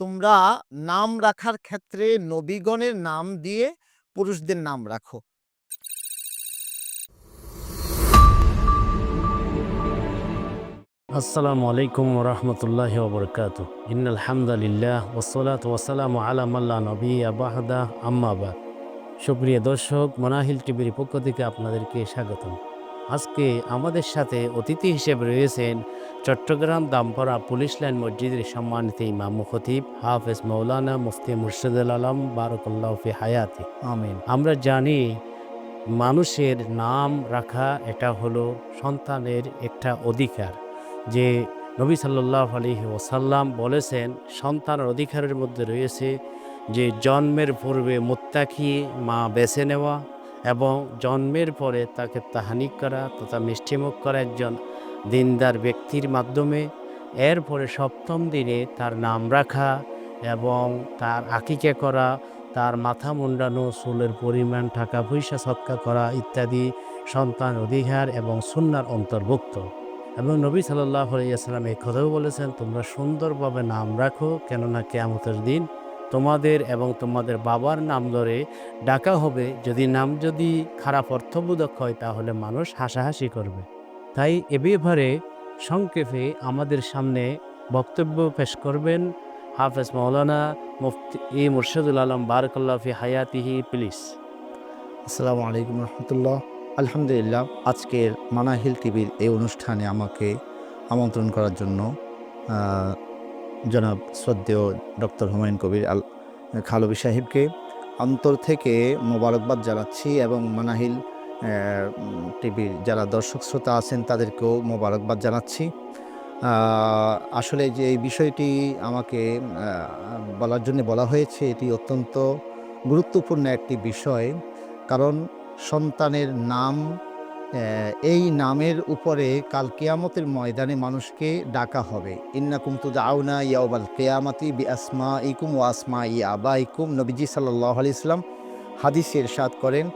তোমরা নাম রাখার ক্ষেত্রে নবীগণের নাম দিয়ে পুরুষদের নাম রাখো। আসসালামু আলাইকুম ওরহমতুল্লাহি ওবরকাতুহ। ইন্নাল হামদুলিল্লাহ ওয়াসসালাতু ওয়াসসালামু আলা মান লা নাবিয়্যা বা'দা আম্মা বা'দ। সুপ্রিয় দর্শক, মানাহিল টিভির পক্ষ থেকে আপনাদেরকে স্বাগতম। আজকে আমাদের সাথে অতিথি হিসেবে রয়েছেন চট্টগ্রাম দামপাড়া পুলিশ লাইন মসজিদের সম্মানিত ইমাম ও খতিব হাফেজ মাওলানা মুফতি মুর্শিদুল আলম বারাকাল্লাহু ফি হায়াতি। আমিন। আমরা জানি মানুষের নাম রাখা এটা হলো সন্তানের একটা অধিকার, যে নবী সাল্লাল্লাহু আলাইহি ওয়াসাল্লাম বলেছেন সন্তানের অধিকারের মধ্যে রয়েছে যে জন্মের পূর্বে মুত্তাকি মা বেছে নেওয়া এবং জন্মের পরে তাকে তাহানিক করা তথা মিষ্টিমুখ করা একজন দিনদার ব্যক্তির মাধ্যমে, এরপরে সপ্তম দিনে তার নাম রাখা এবং তার আকিকা করা, তার মাথা মুন্ডানো, চুলের পরিমাণ, টাকা পয়সা সৎকা করা ইত্যাদি সন্তান অধিকার এবং সুন্নার অন্তর্ভুক্ত। এবং নবী সাল্লাল্লাহু আলাইহি ওয়াসাল্লাম এই কথাও বলেছেন, তোমরা সুন্দরভাবে নাম রাখো, কেননা কিয়ামতের দিন তোমাদের এবং তোমাদের বাবার নাম ধরে ডাকা হবে। যদি খারাপ অর্থবোধক হয় তাহলে মানুষ হাসাহাসি করবে। তাই এ ব্যাপারে সংক্ষেপে আমাদের সামনে বক্তব্য পেশ করবেন হাফেজ মাওলানা মুফতি মুর্শিদুল আলম বারাকাল্লাহু ফি হায়াতিহি। প্লিজ। আসসালামু আলাইকুম রহমতুল্লাহ। আলহামদুলিল্লাহ, আজকের মানাহিল টিভির এই অনুষ্ঠানে আমাকে আমন্ত্রণ করার জন্য জনাব শ্রদ্ধেয় ডক্টর হুমায়ুন কবির খালবি সাহেবকে অন্তর থেকে মোবারকবাদ জানাচ্ছি এবং মানাহিল টিভির যারা দর্শক শ্রোতা আছেন তাদেরকেও মোবারকবাদ জানাচ্ছি। আসলে যে এই বিষয়টি আমাকে বলার জন্য বলা হয়েছে, এটি অত্যন্ত গুরুত্বপূর্ণ একটি বিষয়। কারণ সন্তানের নাম, এই নামের উপরে কাল কিয়ামতের ময়দানে মানুষকে ডাকা হবে। ইন্নাকুম তুদআউনা ইয়াউমাল কিয়ামাতি বিআসমাইকুম ওয়া আসমাই আবাইকুম। নবীজি সাল্লাল্লাহু আলাইহি ওয়াসাল্লাম হাদিসে ইরশাদ করেন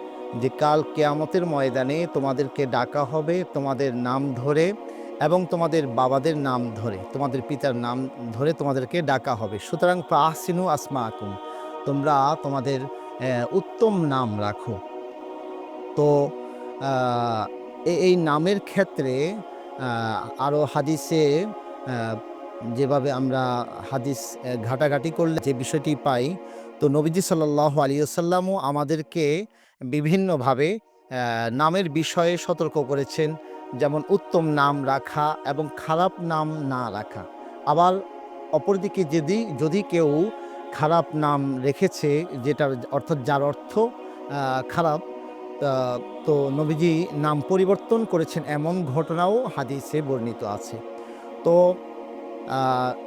যে কাল কিয়ামতের ময়দানে তোমাদেরকে ডাকা হবে তোমাদের নাম ধরে এবং তোমাদের বাবাদের নাম ধরে, তোমাদের পিতার নাম ধরে তোমাদেরকে ডাকা হবে। সুতরাং ফাহসিনু আসমাকুম, তোমরা তোমাদের উত্তম নাম রাখো। তো এই নামের ক্ষেত্রে আরও হাদিসে যেভাবে আমরা হাদিস ঘাটাঘাটি করলে যে বিষয়টি পাই, তো নবীজি সাল্লাল্লাহু আলাইহি ওয়াসাল্লামও আমাদেরকে বিভিন্নভাবে নামের বিষয়ে সতর্ক করেছেন, যেমন উত্তম নাম রাখা এবং খারাপ নাম না রাখা। আবার অপরদিকে যদি কেউ খারাপ নাম রেখেছে, যেটার অর্থাৎ যার অর্থ খারাপ, তো নবীজি নাম পরিবর্তন করেছেন এমন ঘটনাও হাদিসে বর্ণিত আছে। তো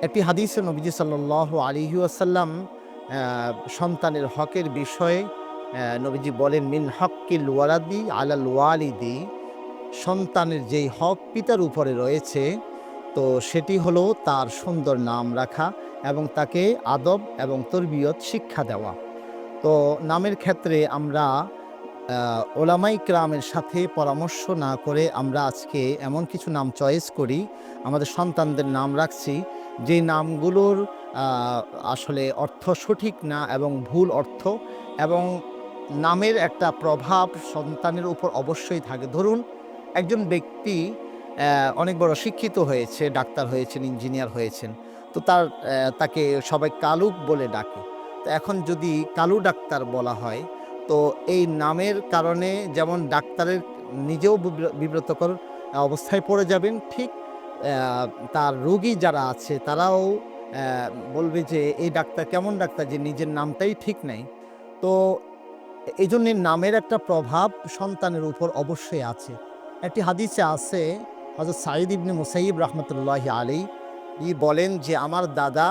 একটি হাদিসে নবীজি সাল্লাল্লাহু আলাইহি ওয়াসাল্লাম সন্তানের হকের বিষয়ে নবীজি বলেন, মিন হক্কিল ওয়ালাদি আলাল ওয়ালিদি, সন্তানের যেই হক পিতার উপরে রয়েছে তো সেটি হলো তার সুন্দর নাম রাখা এবং তাকে আদব এবং তরবিয়ত শিক্ষা দেওয়া। তো নামের ক্ষেত্রে আমরা ওলামাই কেরামের সাথে পরামর্শ না করে আমরা আজকে এমন কিছু নাম চয়েস করি, আমাদের সন্তানদের নাম রাখছি যে নামগুলোর আসলে অর্থ সঠিক না এবং ভুল অর্থ, এবং নামের একটা প্রভাব সন্তানের উপর অবশ্যই থাকে। ধরুন একজন ব্যক্তি অনেক বড় শিক্ষিত হয়েছে, ডাক্তার হয়েছেন, ইঞ্জিনিয়ার হয়েছেন, তো তাকে সবাই কালু বলে ডাকে। তো এখন যদি কালু ডাক্তার বলা হয়, তো এই নামের কারণে যেমন ডাক্তারের নিজেও বিব্রতকর অবস্থায় পড়ে যাবেন, ঠিক তার রোগী যারা আছে তারাও বলবে যে এই ডাক্তার কেমন ডাক্তার, যে নিজের নামটাই ঠিক নেই। তো এই জন্যে নামের একটা প্রভাব সন্তানের উপর অবশ্যই আছে। একটি হাদিসে আছে, হযরত সাঈদ ইবনে মুসাইয়িব রাহমাতুল্লাহি আলাইহি বলেন যে আমার দাদা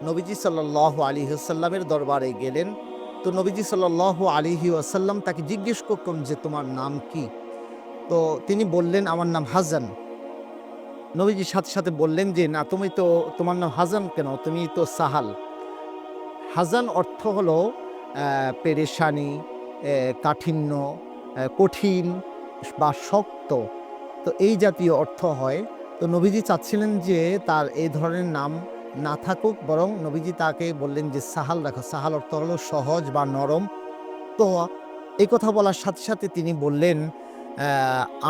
নবীজি সাল্লাল্লাহু আলাইহি ওয়াসাল্লামের দরবারে গেলেন। তো নবীজি সাল্লাল্লাহু আলাইহি ওয়াসাল্লাম তাকে জিজ্ঞেস করলেন যে তোমার নাম কি? তো তিনি বললেন আমার নাম হাসান। নবীজির সাথে সাথে বললেন যে না, তোমার নাম হাসান কেন, তুমি তো সাহাল। হাসান অর্থ হলো পেরেশানি, কাঠিন্য, কঠিন বা শক্ত, তো এই জাতীয় অর্থ হয়। তো নবীজি চাচ্ছিলেন যে তার এই ধরনের নাম না থাকুক, বরং নবীজি তাকে বললেন যে সাহাল রাখো। সাহাল অর্থ হলো সহজ বা নরম। তো এই কথা বলার সাথে সাথে তিনি বললেন,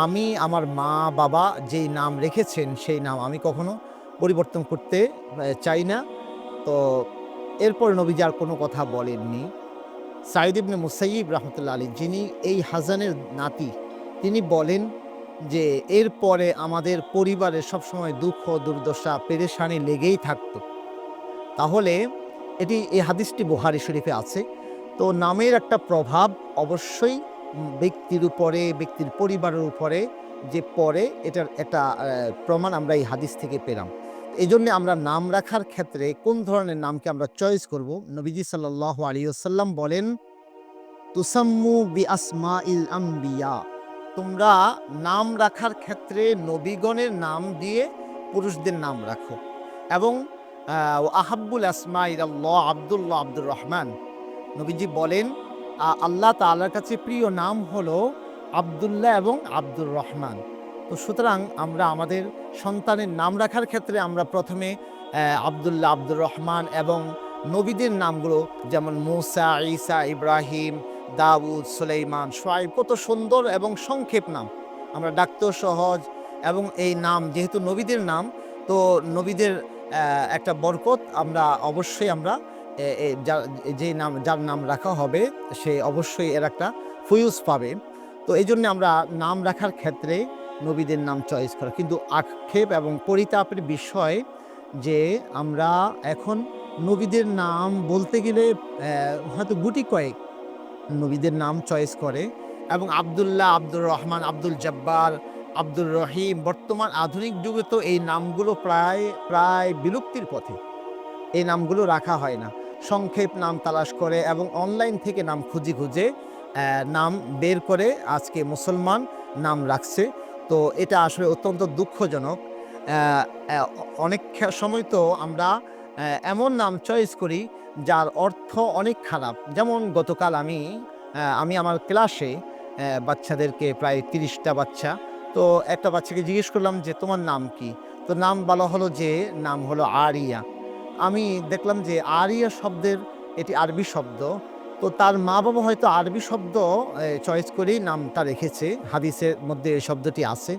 আমি আমার মা-বাবা যেই নাম রেখেছেন সেই নাম আমি কখনো পরিবর্তন করতে চাই না। তো এরপর নবীজি আর কোনো কথা বলেননি। সাঈদ ইবনে মুসাইয়িব রাহমাতুল্লাহ আলাইহি, যিনি এই হাসানের নাতি, তিনি বলেন যে এরপরে আমাদের পরিবারে সবসময় দুঃখ, দুর্দশা, পেরেশানি লেগেই থাকতো। তাহলে এই হাদিসটি বুখারী শরীফে আছে। তো নামের একটা প্রভাব অবশ্যই ব্যক্তির উপরে, ব্যক্তির পরিবারের উপরে যে পড়ে, এটার একটা প্রমাণ আমরা এই হাদিস থেকে পেলাম। এজন্যে আমরা নাম রাখার ক্ষেত্রে কোন ধরনের নামকে আমরা চয়েস করব, নবীজি সাল্লাল্লাহু আলাইহি ওয়াসাল্লাম বলেন, তুসাম্মু বিআসমাইল আম্বিয়া। তোমরা নাম রাখার ক্ষেত্রে নবীগণের নাম দিয়ে পুরুষদের নাম রাখো। এবং আহাব্বুল আসমা ইলাল্লাহ আব্দুল্লাহ আব্দুর রহমান। নবীজি বলেন আল্লাহ তাআলার কাছে প্রিয় নাম হলো আব্দুল্লাহ এবং আব্দুর রহমান। তো সুতরাং আমরা আমাদের সন্তানের নাম রাখার ক্ষেত্রে আমরা প্রথমে আব্দুল্লাহ, আব্দুর রহমান এবং নবীদের নামগুলো যেমন মূসা, ঈসা, ইব্রাহিম, দাউদ, সুলাইমান, শুআয়ব, কত সুন্দর এবং সংক্ষেপ নাম, আমরা ডাকতেও সহজ। এবং এই নাম যেহেতু নবীদের নাম, তো নবীদের একটা বরকত আমরা অবশ্যই আমরা যার নাম রাখা হবে সে অবশ্যই এর একটা ফয়ুজ পাবে। তো এই জন্য আমরা নাম রাখার ক্ষেত্রে নবীদের নাম চয়েস করা। কিন্তু আক্ষেপ এবং পরিতাপের বিষয় যে আমরা এখন নবীদের নাম বলতে গেলে হয়তো গুটি কয়েক নবীদের নাম চয়েস করে। এবং আব্দুল্লাহ, আব্দুর রহমান, আব্দুল জব্বার, আব্দুর রহিম, বর্তমান আধুনিক যুগে তো এই নামগুলো প্রায় বিলুপ্তির পথে। এই নামগুলো রাখা হয় না। সংক্ষেপ নাম তালাশ করে এবং অনলাইন থেকে নাম খুঁজে নাম বের করে আজকে মুসলমান নাম রাখছে। তো এটা আসলে অত্যন্ত দুঃখজনক। অনেক সময় তো আমরা এমন নাম চয়েস করি যার অর্থ অনেক খারাপ। যেমন গতকাল আমি আমার ক্লাসে বাচ্চাদেরকে, প্রায় ৩০টা বাচ্চা, তো একটা বাচ্চাকে জিজ্ঞেস করলাম যে তোমার নাম কি? তো নাম বলা হলো যে নাম হলো আরিয়া। আমি দেখলাম যে আরিয়া শব্দের, এটি আরবি শব্দ। তো তার মা-বাবা হয়তো আরবি শব্দ চয়েস করেই নামটা রেখেছে। হাদিসের মধ্যে এই শব্দটি আছে।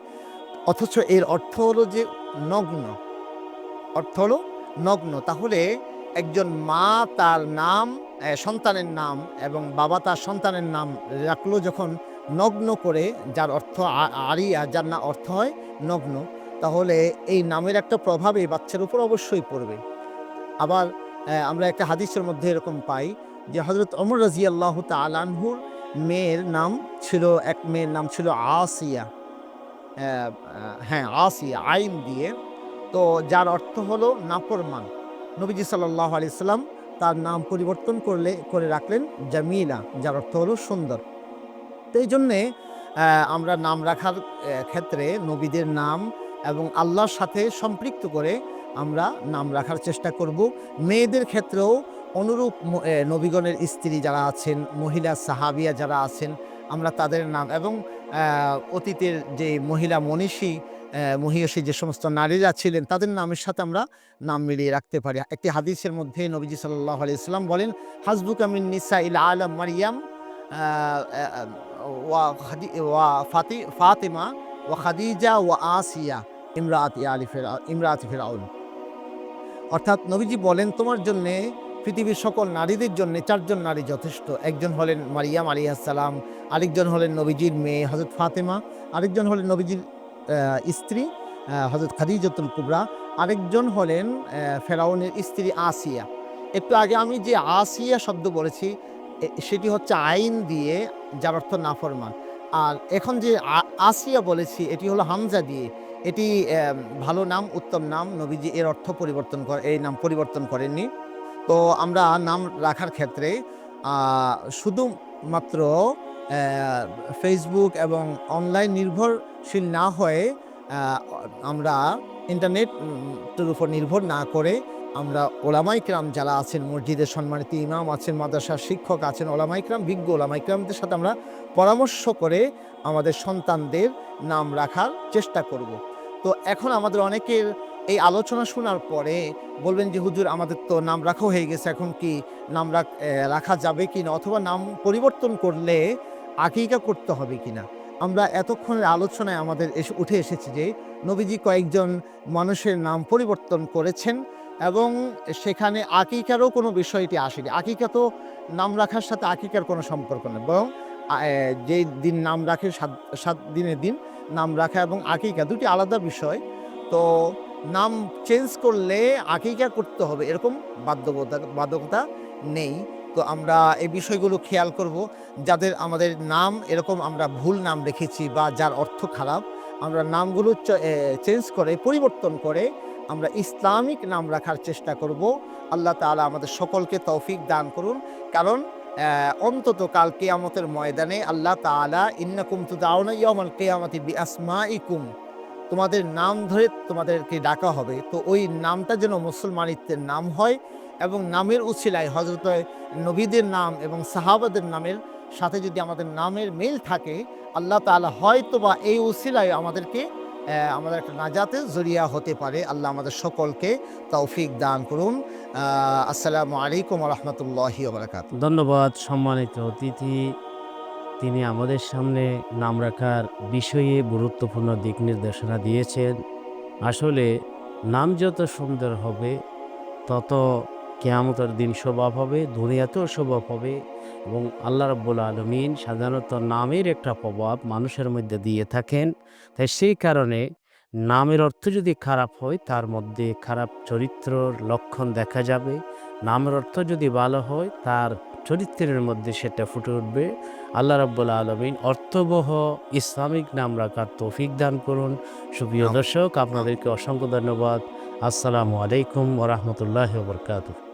অথচ এর অর্থ হলো যে নগ্ন। অর্থ হলো নগ্ন। তাহলে একজন মা তার নাম, সন্তানের নাম, এবং বাবা তার সন্তানের নাম রাখলো যখন নগ্ন করে, যার অর্থ আরিয়া, যার না অর্থ হয় নগ্ন, তাহলে এই নামের একটা প্রভাব এই বাচ্চার উপর অবশ্যই পড়বে। আবার আমরা একটা হাদিসের মধ্যে এরকম পাই যে হযরত ওমর রাদিয়াল্লাহু তাআলা আনহুর এক মেয়ের নাম ছিল আসিয়া। হ্যাঁ, আসিয়া আইন দিয়ে। তো যার অর্থ হলো নাফরমান। নবীজি সাল্লাল্লাহু আলাইহি সাল্লাম তার নাম পরিবর্তন করে রাখলেন জামিলা, যার অর্থ হলো সুন্দর। তো এই জন্যে আমরা নাম রাখার ক্ষেত্রে নবীদের নাম এবং আল্লাহর সাথে সম্পৃক্ত করে আমরা নাম রাখার চেষ্টা করব। মেয়েদের ক্ষেত্রেও অনুরূপ নবীগণের স্ত্রী যারা আছেন, মহিলা সাহাবিয়া যারা আছেন, আমরা তাদের নাম এবং অতীতের যে মহিলা মহিষী যে সমস্ত নারীরা ছিলেন তাদের নামের সাথে আমরা নাম মিলিয়ে রাখতে পারি। একটি হাদিসের মধ্যে নবীজি সাল্লাল্লাহু আলাইহি ওয়াসাল্লাম বলেন, হাসবুকা মিন নিসাইল আলাম মারইয়াম ফাতিমা ওয়া খাদিজা ওয়া আসিয়া ইমরাতি ফিরআউন। অর্থাৎ নবীজি বলেন, তোমার জন্যে পৃথিবীর সকল নারীদের জন্যে ৪ জন নারী যথেষ্ট। একজন হলেন মারিয়াম আলাইহিস সালাম, আরেকজন হলেন নবীজির মেয়ে হযরত ফাতেমা, আরেকজন হলেন নবীজির স্ত্রী হযরত খাদিজাতুল কুবরা, আরেকজন হলেন ফেরাউনের স্ত্রী আসিয়া। একটু আগে আমি যে আসিয়া শব্দ বলেছি সেটি হচ্ছে আইন দিয়ে, যার অর্থ নাফরমান। আর এখন যে আসিয়া বলেছি এটি হলো হামজা দিয়ে। এটি ভালো নাম, উত্তম নাম। নবীজি এই নাম পরিবর্তন করেননি। তো আমরা নাম রাখার ক্ষেত্রে শুধুমাত্র ফেসবুক এবং অনলাইন নির্ভরশীল না হয়ে আমরা ইন্টারনেটের উপর নির্ভর না করে আমরা ওলামায়ে কেরাম যারা আছেন, মসজিদের সম্মানিত ইমাম আছেন, মাদ্রাসার শিক্ষক আছেন, ওলামায়ে কেরাম, বিজ্ঞ ওলামায়ে কেরামদের সাথে আমরা পরামর্শ করে আমাদের সন্তানদের নাম রাখার চেষ্টা করব। তো এখন আমাদের অনেকের এই আলোচনা শোনার পরে বলবেন যে হুজুর আমাদের তো নাম রাখা হয়ে গেছে, এখন কি নাম রাখা যাবে কিনা, অথবা নাম পরিবর্তন করলে আকিকা করতে হবে কিনা। আমরা এতক্ষণের আলোচনায় আমাদের উঠে এসেছে যে নবীজি কয়েকজন মানুষের নাম পরিবর্তন করেছেন এবং সেখানে আকিকারও কোনো বিষয়টি আসেনি। আকিকা তো নাম রাখার সাথে আকিকার কোনো সম্পর্ক নেই, বরং যে দিন নাম রাখে ৭ দিনের দিন নাম রাখা এবং আকিকা দুটি আলাদা বিষয়। তো নাম চেঞ্জ করলে আকিকা করতে হবে এরকম বাধ্যকতা নেই। তো আমরা এই বিষয়গুলো খেয়াল করব। যাদের আমাদের নাম এরকম আমরা ভুল নাম রেখেছি বা যার অর্থ খারাপ, আমরা নামগুলো চেঞ্জ করে পরিবর্তন করে আমরা ইসলামিক নাম রাখার চেষ্টা করব। আল্লাহ তাআলা আমাদের সকলকে তৌফিক দান করুন। কারণ অন্ততকাল কিয়ামতের ময়দানে আল্লাহ তাআলা ইন্নাকুম তুদাউনা ইয়াউমাল কিয়ামাতি বিআসমাইকুম, তোমাদের নাম ধরে তোমাদেরকে ডাকা হবে। তো ওই নামটা যেন মুসলমানিত্বের নাম হয় এবং নামের উছিলায় হযরত নবীদের নাম এবং সাহাবাদের নামের সাথে যদি আমাদের নামের মিল থাকে, আল্লাহ তাআলা হয়তোবা এই উছিলায় আমাদেরকে আমাদের একটা নাজাতের জরিয়া হতে পারে। আল্লাহ আমাদের সকলকে তৌফিক দান করুন। আসসালামু আলাইকুম ওয়া রাহমাতুল্লাহি ওয়া বারাকাতুহু। ধন্যবাদ সম্মানিত অতিথি। তিনি আমাদের সামনে নাম রাখার বিষয়ে গুরুত্বপূর্ণ দিক নির্দেশনা দিয়েছেন। আসলে নাম যত সুন্দর হবে তত কিয়ামতের দিন স্বভাব হবে, দুনিয়াতেও স্বভাব হবে এবং আল্লাহ রাব্বুল আলামিন সাধারণত নামের একটা প্রভাব মানুষের মধ্যে দিয়ে থাকেন। তাই সেই কারণে নামের অর্থ যদি খারাপ হয় তার মধ্যে খারাপ চরিত্রর লক্ষণ দেখা যাবে। নামের অর্থ যদি ভালো হয় তার চরিত্রের মধ্যে সেটা ফুটে উঠবে। আল্লাহ রাব্বুল আলামিন অর্থবহ ইসলামিক নাম রাখার তৌফিক দান করুন। সুপ্রিয় দর্শক, আপনাদেরকে অসংখ্য ধন্যবাদ। আসসালামু আলাইকুম ওয়া রাহমাতুল্লাহি ওয়া বারাকাতুহু।